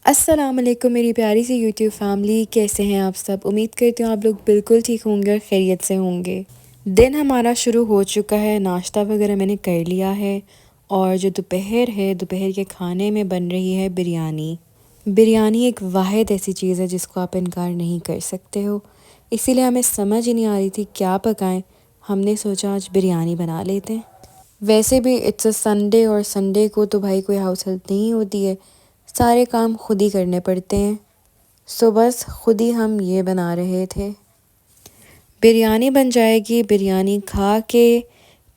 अस्सलाम वालेकुम मेरी प्यारी सी यूट्यूब फैमिली, कैसे हैं आप सब। उम्मीद करती हूँ आप लोग बिल्कुल ठीक होंगे और खैरियत से होंगे। दिन हमारा शुरू हो चुका है, नाश्ता वगैरह मैंने कर लिया है और जो दोपहर है, दोपहर के खाने में बन रही है बिरयानी। बिरयानी एक वाहिद ऐसी चीज़ है जिसको आप इनकार नहीं कर सकते हो, इसीलिए हमें समझ ही नहीं आ रही थी क्या पकाएं। हमने सोचा आज बिरयानी बना लेते हैं। वैसे भी इट्स अ संडे और संडे को तो भाई कोई हाउस हेल्प नहीं होती है, सारे काम खुद ही करने पड़ते हैं। सो बस खुद ही हम ये बना रहे थे। बिरयानी बन जाएगी, बिरयानी खा के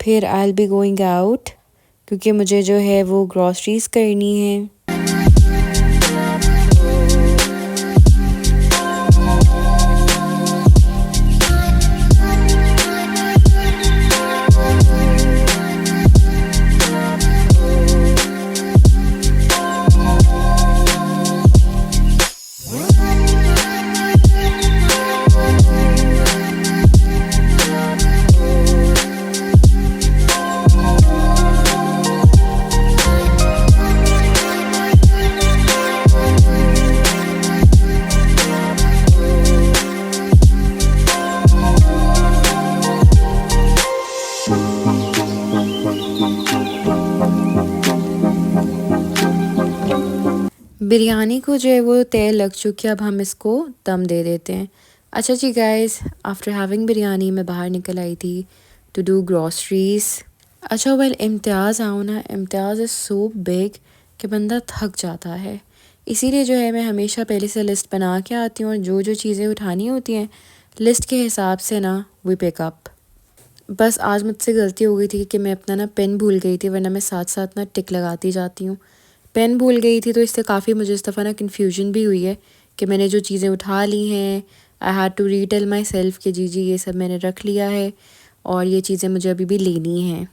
फिर I will be going out, क्योंकि मुझे जो है वो ग्रॉसरीज करनी है। बिरयानी को जो है वो तेल लग चुकी है, अब हम इसको दम दे देते हैं। अच्छा जी गाइस, आफ्टर हैविंग बिरयानी मैं बाहर निकल आई थी टू डू ग्रॉसरीज। अच्छा वेल, इम्तियाज़ आओ ना, इम्तियाज़ इज़ सो बिग कि बंदा थक जाता है। इसीलिए जो है मैं हमेशा पहले से लिस्ट बना के आती हूँ और जो जो चीज़ें उठानी होती हैं लिस्ट के हिसाब से ना वी पिकअप। बस आज मुझसे गलती हो गई थी कि मैं अपना ना पेन भूल गई थी, वरना मैं साथ साथ ना टिक लगाती जाती हूँ। पेन भूल गई थी तो इससे काफ़ी मुझे इस दफ़ा ना कन्फ्यूजन भी हुई है कि मैंने जो चीज़ें उठा ली हैं, I had to retell myself कि जी ये सब मैंने रख लिया है और ये चीज़ें मुझे अभी भी लेनी हैं।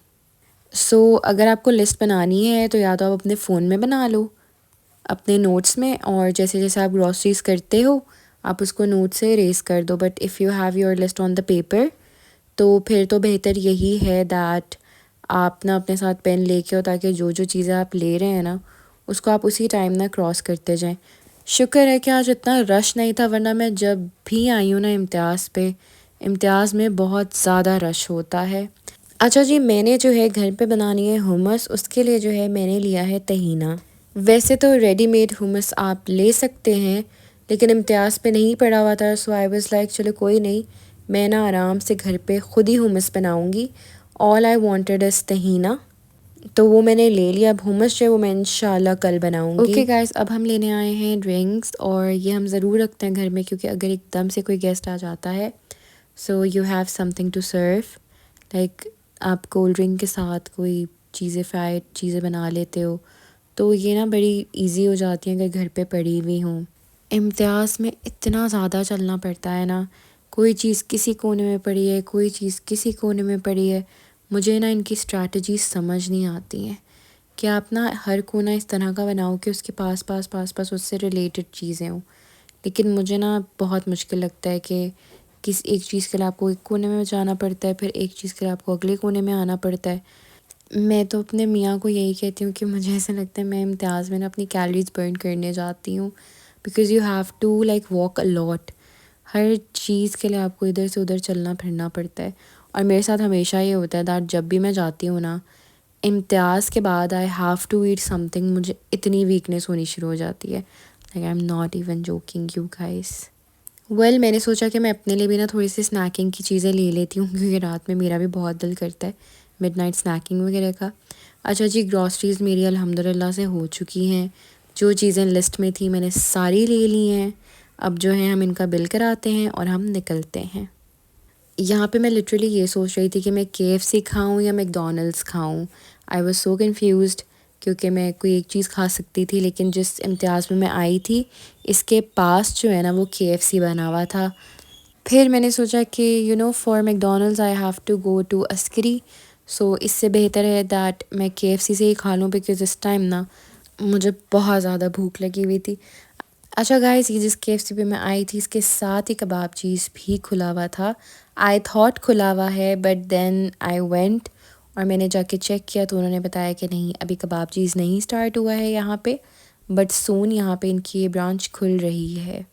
सो अगर आपको लिस्ट बनानी है तो या तो आप अपने फ़ोन में बना लो अपने नोट्स में, और जैसे जैसे आप ग्रॉसरीज करते हो आप उसको नोट से रेस कर दो। But if you have your list on the paper तो फिर तो बेहतर यही है दैट आप ना अपने साथ पेन लेके हो, ताकि जो जो चीज़ें आप ले रहे हैं ना उसको आप उसी टाइम ना क्रॉस करते जाएं। शुक्र है कि आज इतना रश नहीं था, वरना मैं जब भी आई हूँ ना इम्तियाज़ पे, इम्तियाज़ में बहुत ज़्यादा रश होता है। अच्छा जी, मैंने जो है घर पे बनानी है हुमस, उसके लिए जो है मैंने लिया है तहीना। वैसे तो रेडीमेड हुमस आप ले सकते हैं, लेकिन इम्तियाज़ पे नहीं पड़ा हुआ था, सो आई वाज लाइक चलो कोई नहीं, मैं ना आराम से घर पे खुद ही हुमस बनाऊंगी। ऑल आई वांटेड इज़ तहीना, तो वो मैंने ले लिया। अब हुमस जो है वो मैं इंशाल्लाह कल बनाऊंगी। ओके गाइस, अब हम लेने आए हैं ड्रिंक्स, और ये हम ज़रूर रखते हैं घर में क्योंकि अगर एकदम से कोई गेस्ट आ जाता है so you have something to serve. Like आप कोल्ड ड्रिंक के साथ कोई चीज़ें, फ्राइड चीज़ें बना लेते हो तो ये ना बड़ी इजी हो जाती हैं अगर घर पे पड़ी हुई हों। इम्तियाज़ में इतना ज़्यादा चलना पड़ता है ना, कोई चीज़ किसी कोने में पड़ी है, कोई चीज़ किसी कोने में पड़ी है। मुझे ना इनकी स्ट्रैटेजी समझ नहीं आती हैं कि आप ना हर कोना इस तरह का बनाओ कि उसके पास पास पास पास उससे रिलेटेड चीज़ें हों। लेकिन मुझे ना बहुत मुश्किल लगता है कि किस एक चीज़ के लिए आपको एक कोने में जाना पड़ता है, फिर एक चीज़ के लिए आपको अगले कोने में आना पड़ता है। मैं तो अपने मियाँ को यही कहती हूँ कि मुझे ऐसा लगता है मैं इम्तियाज़ में ना अपनी कैलोरीज बर्न करने जाती हूँ, because you have to like walk a lot. हर चीज़ के लिए आपको इधर से उधर चलना फिरना पड़ता है। और मेरे साथ हमेशा ये होता है दैट जब भी मैं जाती हूँ ना इम्तियाज़ के बाद I have to eat something, मुझे इतनी वीकनेस होनी शुरू हो जाती है। Like I am not even joking you guys. Well, मैंने सोचा कि मैं अपने लिए भी ना थोड़ी सी स्नैकिंग की चीज़ें ले लेती हूँ, क्योंकि रात में मेरा भी बहुत दिल करता है मिडनाइट स्नैकिंग वगैरह का। अच्छा जी, ग्रॉसरीज़ मेरी अल्हम्दुलिल्लाह से हो चुकी हैं। जो चीज़ें लिस्ट में थी मैंने सारी ले ली हैं। अब जो है हम इनका बिल कराते हैं और हम निकलते हैं। यहाँ पे मैं लिटरली ये सोच रही थी कि मैं KFC खाऊं या मैकडॉनल्ड्स खाऊं। आई वाज सो कंफ्यूज्ड, क्योंकि मैं कोई एक चीज़ खा सकती थी, लेकिन जिस इम्तियाज़ में मैं आई थी इसके पास जो है ना वो KFC बना हुआ था। फिर मैंने सोचा कि for McDonald's I have to go to Askari, so इससे बेहतर है दैट मैं KFC से ही खा लूँ, बिकॉज़ इस टाइम ना मुझे बहुत ज़्यादा भूख लगी हुई थी। अच्छा गाइस, ये जिस KFC पे मैं आई थी इसके साथ ही कबाब चीज़ भी खुला हुआ था। आई थॉट खुला हुआ है, बट देन आई वेंट और मैंने जाके चेक किया तो उन्होंने बताया कि नहीं, अभी कबाब चीज़ नहीं स्टार्ट हुआ है यहाँ पे, बट सून यहाँ पे इनकी ये ब्रांच खुल रही है।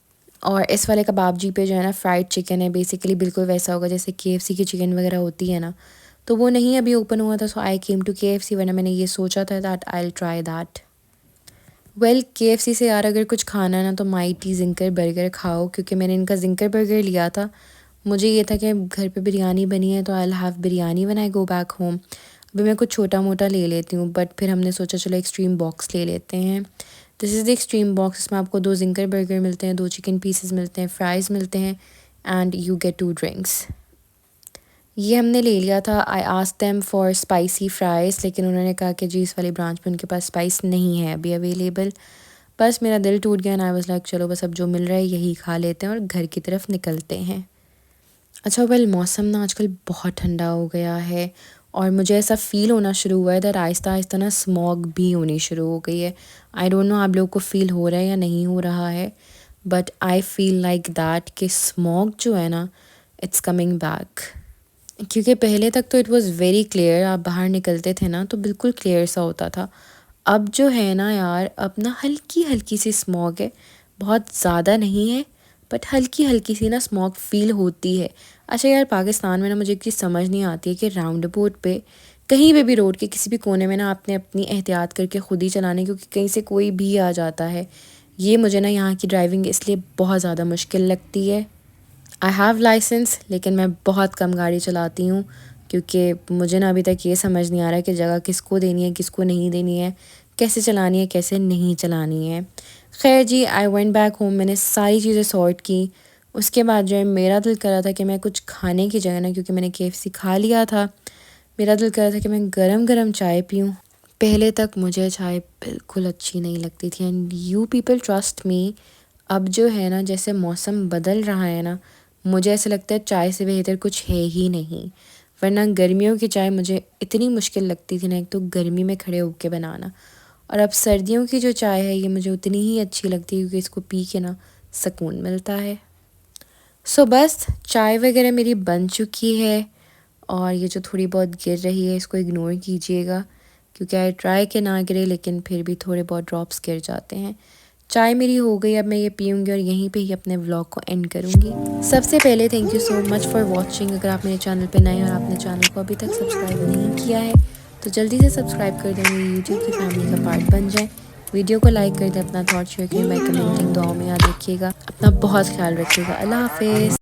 और इस वाले कबाब जी पे जो है ना फ्राइड चिकन है, बेसिकली बिल्कुल वैसा होगा जैसे KFC की चिकन वगैरह होती है ना, तो वो नहीं अभी ओपन हुआ था, सो आई केम टू KFC, वरना मैंने ये सोचा था that I will try that. Well KFC से यार अगर कुछ खाना है ना तो माइटी जिंकर बर्गर खाओ, क्योंकि मैंने इनका जिंकर बर्गर लिया था, मुझे ये था कि घर पे बिरयानी बनी है तो I will have biryani when I go back home. अभी मैं कुछ छोटा मोटा ले लेती हूँ, बट फिर हमने सोचा चलो एक्सट्रीम बॉक्स ले लेते हैं। This is the extreme box. इसमें आपको 2 जिंकर बर्गर मिलते हैं, 2 चिकन पीसेस मिलते हैं, फ्राइज़ मिलते हैं एंड यू गेट 2 ड्रिंक्स। ये हमने ले लिया था। I asked them for spicy fries, लेकिन उन्होंने कहा कि जी इस वाली ब्रांच पे उनके पास स्पाइस नहीं है अभी अवेलेबल। बस मेरा दिल टूट गया एंड आई वाज लाइक चलो बस अब जो मिल रहा है यही खा लेते हैं और घर की तरफ निकलते हैं। अच्छा वेल मौसम ना आजकल बहुत ठंडा हो गया है और मुझे ऐसा फ़ील होना शुरू हुआ है दैट आहिस्ता आहिस्ता ना स्मॉग भी होनी शुरू हो गई है। आई डोंट नो आप लोगों को फ़ील हो रहा है या नहीं हो रहा है, but I feel like that कि स्मॉग जो है ना इट्स कमिंग बैक। क्योंकि पहले तक तो इट वाज़ वेरी क्लियर, आप बाहर निकलते थे ना तो बिल्कुल क्लियर सा होता था। अब जो है ना यार, अब ना हल्की हल्की सी स्मॉग है, बहुत ज़्यादा नहीं है बट हल्की हल्की सी ना स्मॉग फील होती है। अच्छा यार पाकिस्तान में ना मुझे एक चीज़ समझ नहीं आती है कि राउंड अबाउट पे कहीं पे भी रोड के किसी भी कोने में ना आपने अपनी एहतियात करके ख़ुद ही चलाने, क्योंकि कहीं से कोई भी आ जाता है। ये मुझे ना यहाँ की ड्राइविंग इसलिए बहुत ज़्यादा मुश्किल लगती है। आई हैव लाइसेंस, लेकिन मैं बहुत कम गाड़ी चलाती हूँ, क्योंकि मुझे ना अभी तक ये समझ नहीं आ रहा है कि जगह किसको देनी है किसको नहीं देनी है, कैसे चलानी है कैसे नहीं चलानी है। खैर जी, आई वेंट बैक होम, मैंने सारी चीज़ें सॉर्ट की। उसके बाद जो है मेरा दिल कर रहा था कि मैं कुछ खाने की जगह ना, क्योंकि मैंने KFC खा लिया था, मेरा दिल कर रहा था कि मैं गरम गरम चाय पीऊँ। पहले तक मुझे चाय बिल्कुल अच्छी नहीं लगती थी and you people trust me, अब जो है ना जैसे मौसम बदल रहा है ना, मुझे ऐसा लगता है चाय से बेहतर कुछ है ही नहीं। वरना गर्मियों की चाय मुझे इतनी मुश्किल लगती थी ना, एक तो गर्मी में खड़े होके बनाना, और अब सर्दियों की जो चाय है ये मुझे उतनी ही अच्छी लगती है, क्योंकि इसको पी के ना सुकून मिलता है। सो बस चाय वगैरह मेरी बन चुकी है, और ये जो थोड़ी बहुत गिर रही है इसको इग्नोर कीजिएगा, क्योंकि आई ट्राई के ना गिरे लेकिन फिर भी थोड़े बहुत ड्रॉप्स गिर जाते हैं। चाय मेरी हो गई, अब मैं ये पीऊँगी और यहीं पे ही अपने व्लॉग को एंड करूँगी। सबसे पहले thank you so much for watching. अगर आप मेरे चैनल पे नए हैं और आपने चैनल को अभी तक सब्सक्राइब नहीं किया है तो जल्दी से सब्सक्राइब कर दें, मेरी यूट्यूब की फैमिली का पार्ट बन जाए। वीडियो को लाइक कर दें, अपना थॉट शेयर करें बाय कमेंटिंग, दुआओं में याद रखिएगा, अपना बहुत ख्याल रखिएगा। अल्लाह हाफिज़।